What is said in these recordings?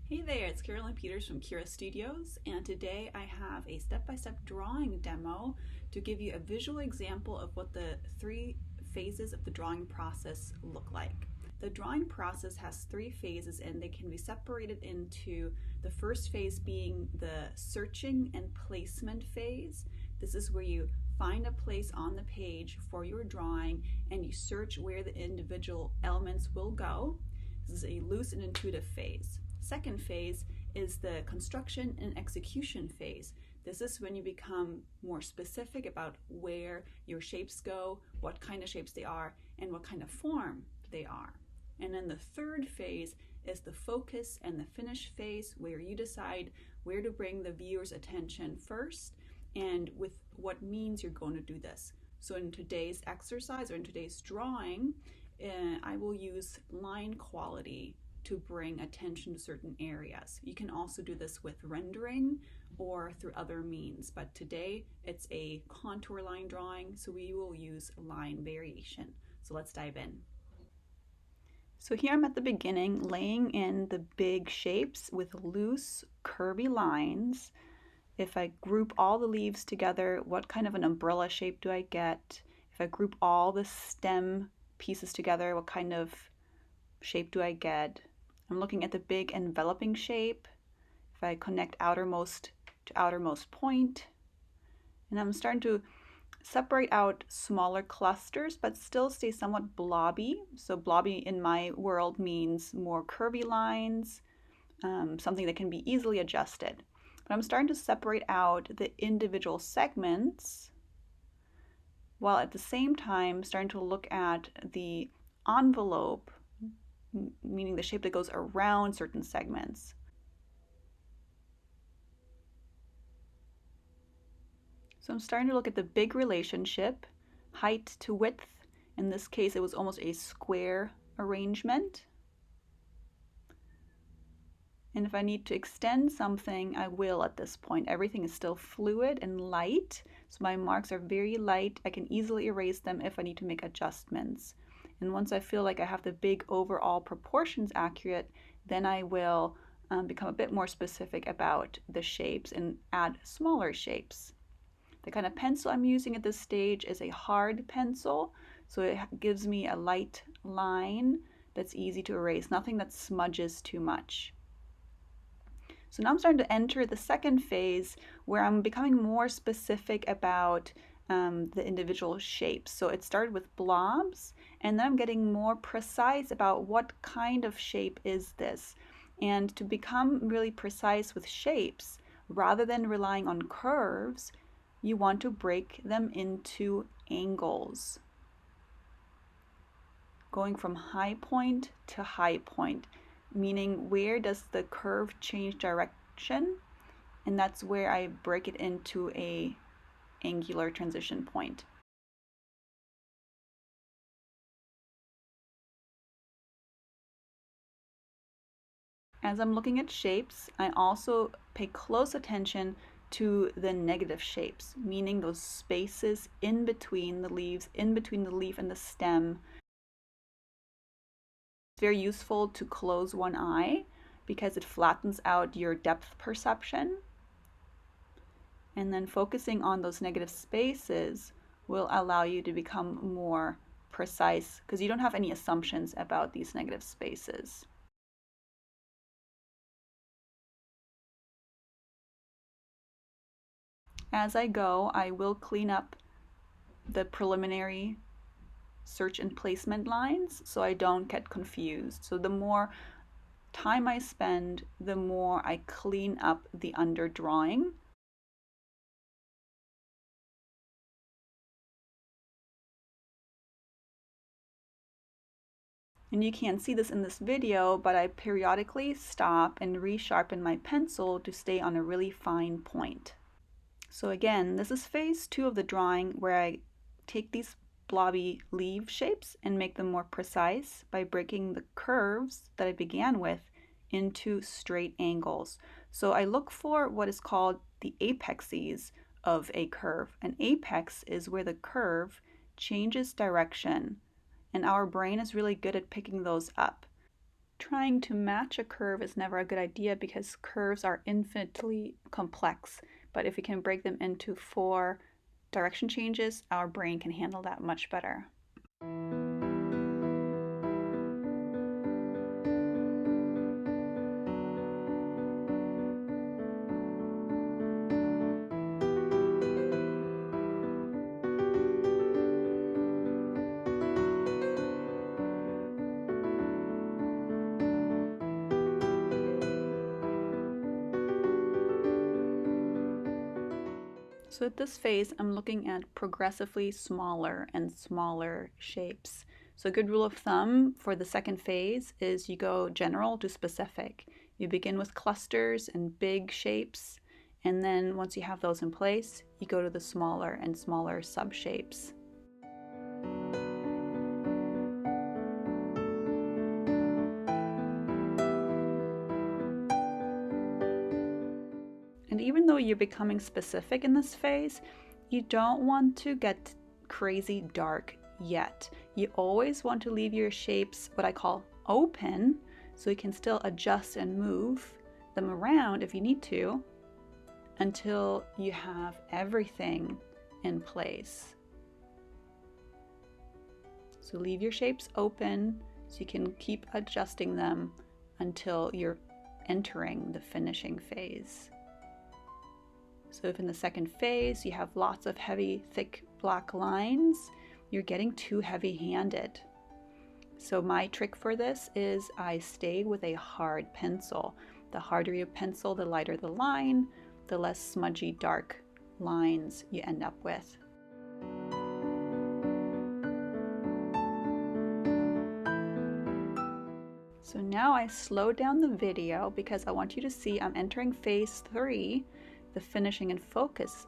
Hey there, it's Carolyn Peters from Kira Studios, and today I have a step-by-step drawing demo to give you a visual example of what the three phases of the drawing process look like. The drawing process has three phases and they can be separated into the first phase being the searching and placement phase. This is where you find a place on the page for your drawing and you search where the individual elements will go. This is a loose and intuitive phase. Second phase is the construction and execution phase. This is when you become more specific about where your shapes go, what kind of shapes they are, and what kind of form they are. And then the third phase is the focus and the finish phase, where you decide where to bring the viewer's attention first and with what means you're going to do this. So in today's exercise or in today's drawing, I will use line quality to bring attention to certain areas. You can also do this with rendering or through other means, but today it's a contour line drawing, so we will use line variation. So let's dive in. So here I'm at the beginning, laying in the big shapes with loose, curvy lines. If I group all the leaves together, what kind of an umbrella shape do I get? If I group all the stem pieces together, what kind of shape do I get? I'm looking at the big enveloping shape. If I connect outermost to outermost point, and I'm starting to separate out smaller clusters, but still stay somewhat blobby. So blobby in my world means more curvy lines, something that can be easily adjusted. But I'm starting to separate out the individual segments, while at the same time starting to look at the envelope, meaning the shape that goes around certain segments. So I'm starting to look at the big relationship, height to width. In this case, it was almost a square arrangement. And if I need to extend something, I will at this point. Everything is still fluid and light, so my marks are very light. I can easily erase them if I need to make adjustments. And once I feel like I have the big overall proportions accurate, then I will become a bit more specific about the shapes and add smaller shapes. The kind of pencil I'm using at this stage is a hard pencil, so it gives me a light line that's easy to erase, nothing that smudges too much. So now I'm starting to enter the second phase where I'm becoming more specific about the individual shapes. So it started with blobs, and then I'm getting more precise about what kind of shape is this. And to become really precise with shapes, rather than relying on curves, you want to break them into angles, going from high point to high point, meaning where does the curve change direction, and that's where I break it into a angular transition point. As I'm looking at shapes, I also pay close attention to the negative shapes, meaning those spaces in between the leaves, in between the leaf and the stem. It's very useful to close one eye because it flattens out your depth perception. And then focusing on those negative spaces will allow you to become more precise because you don't have any assumptions about these negative spaces. As I go, I will clean up the preliminary search and placement lines so I don't get confused. So the more time I spend, the more I clean up the underdrawing. And you can't see this in this video, but I periodically stop and resharpen my pencil to stay on a really fine point. So again, this is phase 2 of the drawing, where I take these blobby leaf shapes and make them more precise by breaking the curves that I began with into straight angles. So I look for what is called the apices of a curve. An apex is where the curve changes direction, and our brain is really good at picking those up. trying to match a curve is never a good idea because curves are infinitely complex. But if we can break them into 4 direction changes, our brain can handle that much better. So at this phase, I'm looking at progressively smaller and smaller shapes. So a good rule of thumb for the second phase is you go general to specific. You begin with clusters and big shapes, and then once you have those in place, you go to the smaller and smaller sub-shapes. And even though you're becoming specific in this phase, you don't want to get crazy dark yet. You always want to leave your shapes what I call open, so you can still adjust and move them around if you need to until you have everything in place. So leave your shapes open so you can keep adjusting them until you're entering the finishing phase. So if in the second phase you have lots of heavy, thick black lines, you're getting too heavy-handed. So my trick for this is I stay with a hard pencil. The harder your pencil, the lighter the line, the less smudgy, dark lines you end up with. So now I slowed down the video because I want you to see I'm entering phase 3, the finishing and focus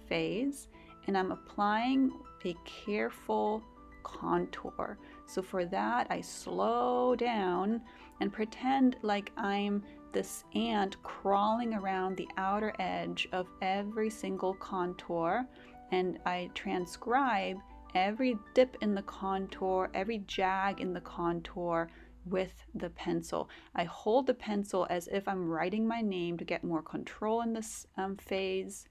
phase, and I'm applying a careful contour. So for that, I slow down and pretend like I'm this ant crawling around the outer edge of every single contour, and I transcribe every dip in the contour, every jag in the contour with the pencil. I hold the pencil as if I'm writing my name to get more control in this phase,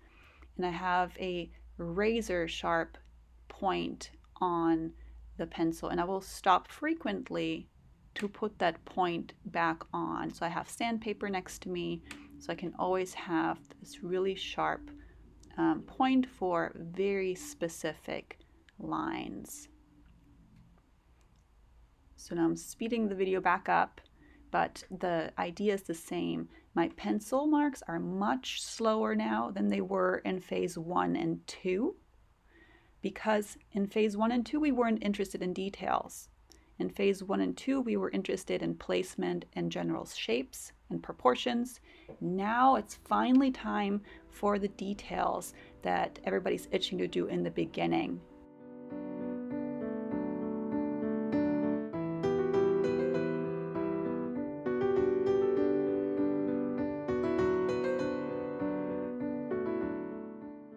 and I have a razor sharp point on the pencil, and I will stop frequently to put that point back on. So I have sandpaper next to me, so I can always have this really sharp point for very specific lines. So now I'm speeding the video back up, but the idea is the same. My pencil marks are much slower now than they were in phase 1 and 2, because in phase 1 and 2 we weren't interested in details. In phase 1 and 2 we were interested in placement and general shapes and proportions. Now it's finally time for the details that everybody's itching to do in the beginning.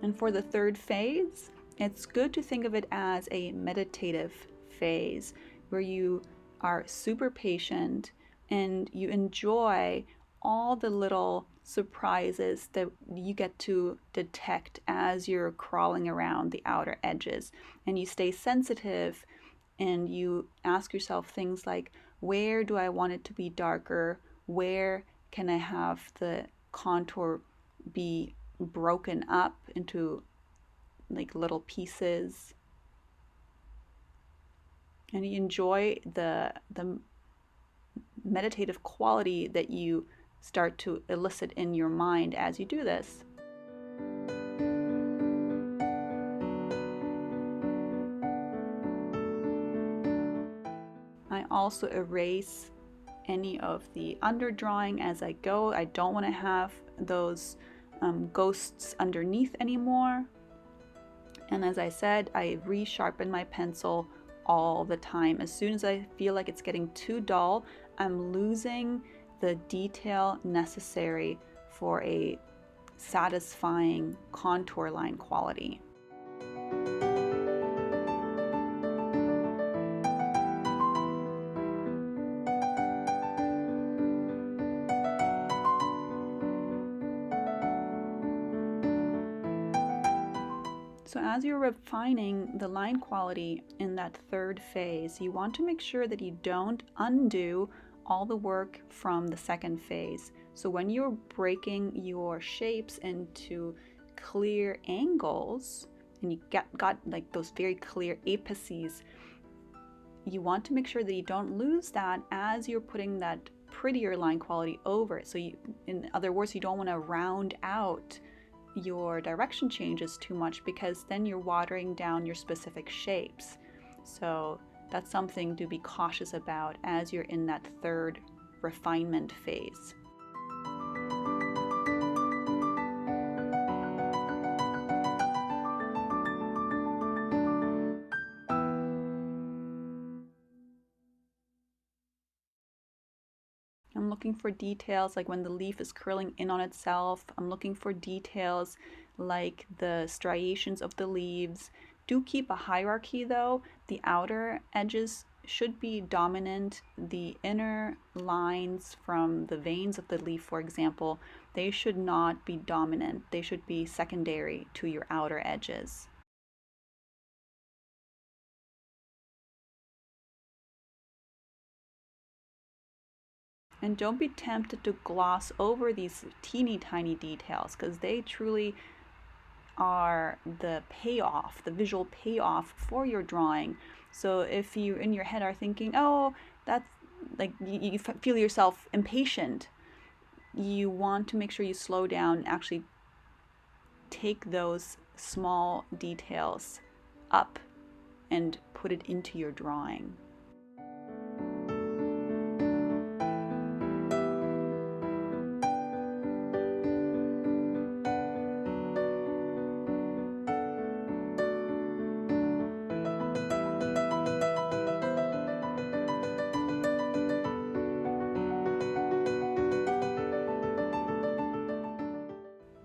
And for the third phase, it's good to think of it as a meditative phase where you are super patient and you enjoy all the little surprises that you get to detect as you're crawling around the outer edges. And you stay sensitive and you ask yourself things like, where do I want it to be darker? Where can I have the contour be broken up into like little pieces? And you enjoy the meditative quality that you start to elicit in your mind as you do this. I also erase any of the underdrawing as I go. I don't want to have those ghosts underneath anymore. And as I said, I resharpen my pencil all the time. As soon as I feel like it's getting too dull, I'm losing the detail necessary for a satisfying contour line quality. So as you're refining the line quality in that third phase, you want to make sure that you don't undo all the work from the second phase. So when you're breaking your shapes into clear angles, and you got like those very clear apices, you want to make sure that you don't lose that as you're putting that prettier line quality over it. So in other words, you don't want to round out your direction changes too much, because then you're watering down your specific shapes. So that's something to be cautious about as you're in that third refinement phase. I'm looking for details like when the leaf is curling in on itself. I'm looking for details like the striations of the leaves. Do keep a hierarchy though. The outer edges should be dominant. The inner lines from the veins of the leaf, for example, they should not be dominant. They should be secondary to your outer edges. And don't be tempted to gloss over these teeny tiny details, because they truly are the payoff, the visual payoff for your drawing. So if you in your head are thinking, oh, that's like you feel yourself impatient, you want to make sure you slow down and actually take those small details up and put it into your drawing.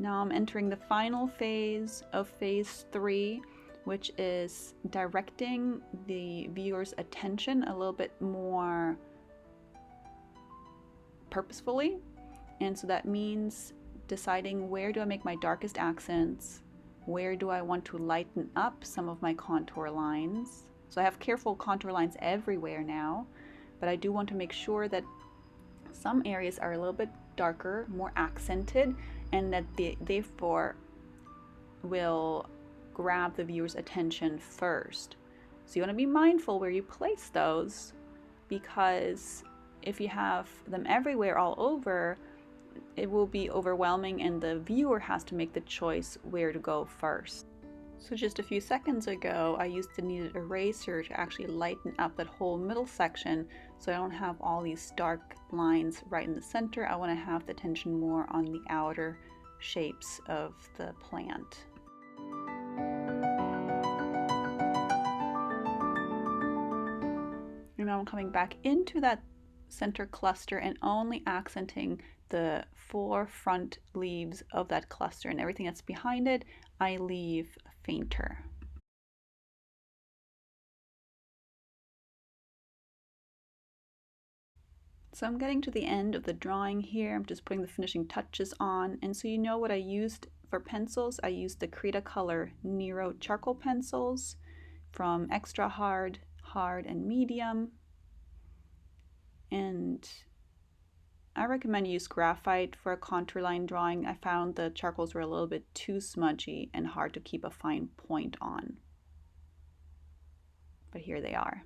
Now I'm entering the final phase of phase 3, which is directing the viewer's attention a little bit more purposefully. And so that means deciding, where do I make my darkest accents? Where do I want to lighten up some of my contour lines? So I have careful contour lines everywhere now, but I do want to make sure that some areas are a little bit darker, more accented, and that they therefore will grab the viewer's attention first. So you want to be mindful where you place those, because if you have them everywhere all over, it will be overwhelming and the viewer has to make the choice where to go first. So just a few seconds ago, I used the kneaded eraser to actually lighten up that whole middle section, so I don't have all these dark lines right in the center. I want to have the attention more on the outer shapes of the plant. And now I'm coming back into that center cluster and only accenting the 4 front leaves of that cluster, and everything that's behind it I leave fainter. So I'm getting to the end of the drawing here. I'm just putting the finishing touches on, and so you know what I used for pencils. I used the Cretacolor Nero charcoal pencils from extra hard, hard, and medium. And I recommend you use graphite for a contour line drawing. I found the charcoals were a little bit too smudgy and hard to keep a fine point on. But here they are.